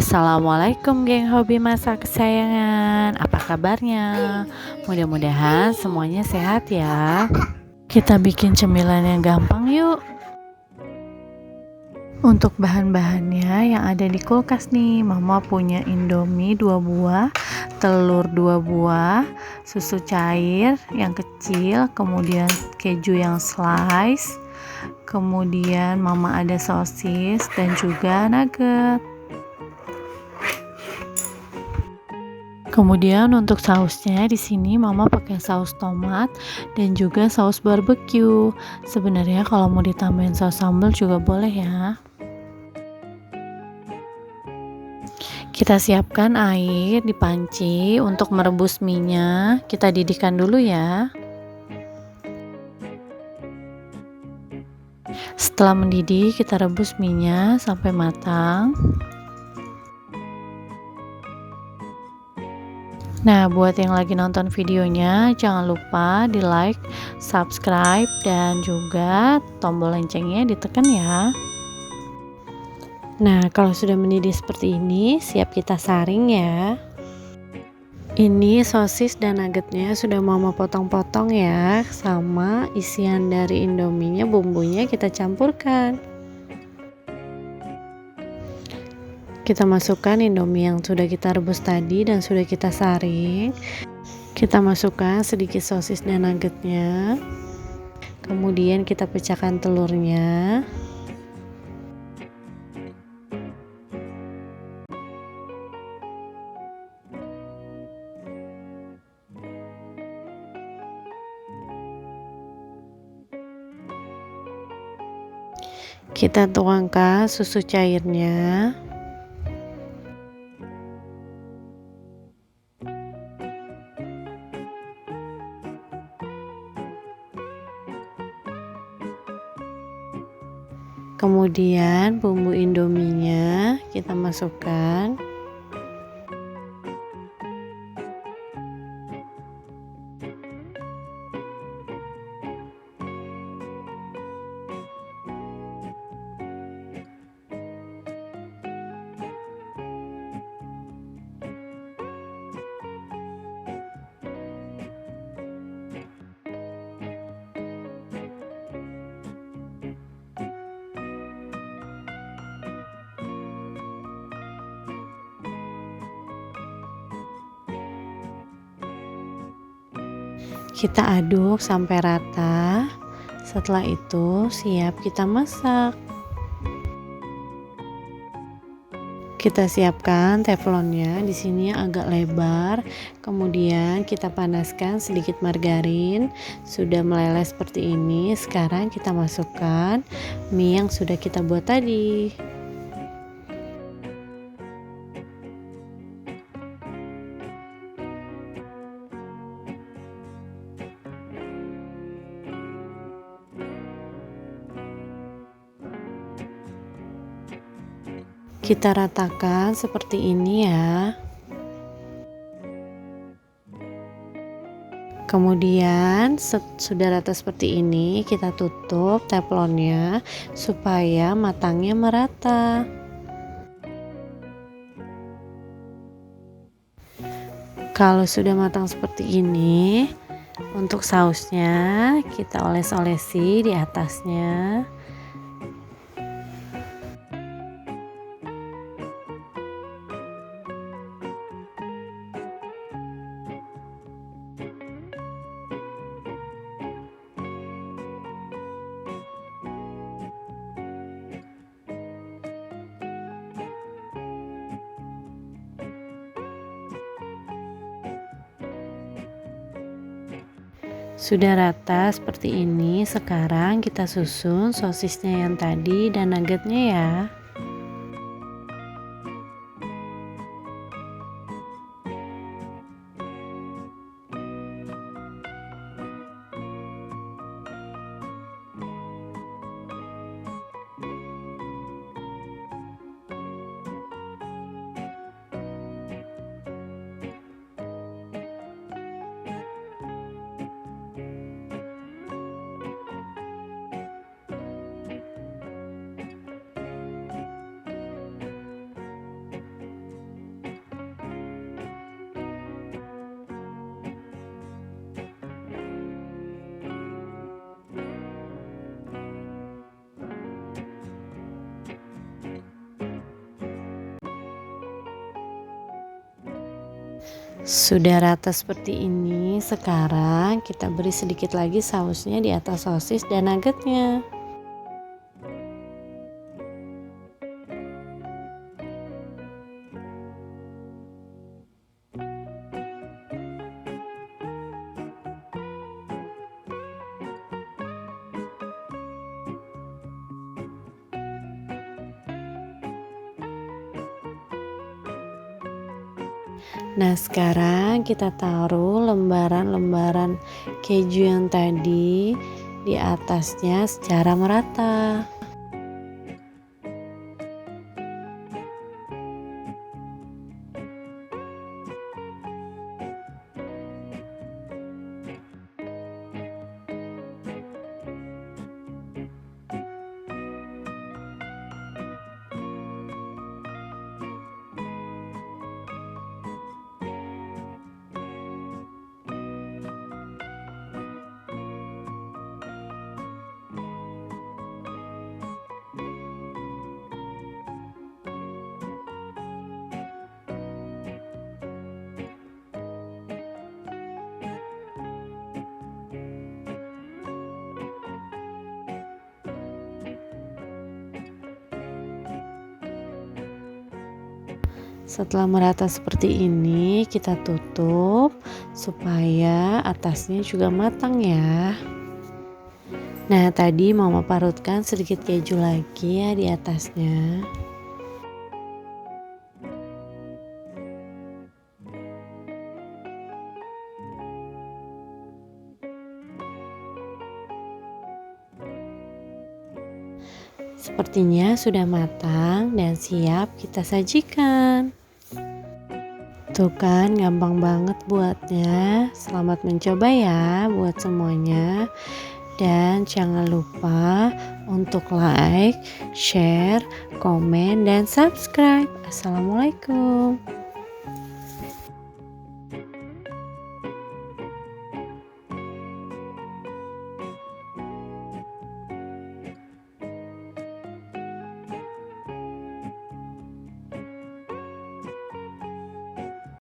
Assalamualaikum geng hobi masak kesayangan. Apa kabarnya? Mudah-mudahan semuanya sehat ya. Kita bikin cemilan yang gampang yuk. Untuk bahan-bahannya yang ada di kulkas nih, Mama punya Indomie 2 buah, telur 2 buah, susu cair yang kecil, kemudian keju yang slice, kemudian Mama ada sosis dan juga nugget. Kemudian untuk sausnya di sini Mama pakai saus tomat dan juga saus barbeque. Sebenarnya kalau mau ditambahin saus sambal juga boleh ya. Kita siapkan air di panci untuk merebus minyak. Kita didihkan dulu ya. Setelah mendidih, kita rebus minyak sampai matang. Nah, buat yang lagi nonton videonya, jangan lupa di like, subscribe, dan juga tombol loncengnya ditekan ya. Nah, kalau sudah mendidih seperti ini, siap kita saring ya. Ini sosis dan nuggetnya sudah Mama potong-potong ya, sama isian dari Indominya, bumbunya kita campurkan. Kita masukkan Indomie yang sudah kita rebus tadi dan sudah kita saring. Kita masukkan sedikit sosis dan nuggetnya. Kemudian kita pecahkan telurnya. Kita tuangkan susu cairnya. Kemudian bumbu Indominya kita masukkan. Kita aduk sampai rata. Setelah itu siap kita masak. Kita siapkan teflonnya, di sini agak lebar. Kemudian kita panaskan sedikit margarin. Sudah meleleh seperti ini. Sekarang kita masukkan mie yang sudah kita buat tadi. Kita ratakan seperti ini ya. Kemudian sudah rata seperti ini, kita tutup teflonnya supaya matangnya merata. Kalau sudah matang seperti ini, untuk sausnya kita oles-olesi di atasnya. Sudah rata seperti ini, sekarang kita susun sosisnya yang tadi dan nuggetnya ya. Sudah rata seperti ini, sekarang kita beri sedikit lagi sausnya di atas sosis dan nuggetnya. Nah, sekarang kita taruh lembaran-lembaran keju yang tadi di atasnya secara merata. Setelah merata seperti ini, kita tutup supaya atasnya juga matang ya. Nah, tadi mama parutkan sedikit keju lagi ya di atasnya. Sepertinya sudah matang dan siap kita sajikan. Tuh kan, gampang banget buatnya. Selamat mencoba ya buat semuanya. Dan jangan lupa untuk like, share, komen, dan subscribe. Assalamualaikum.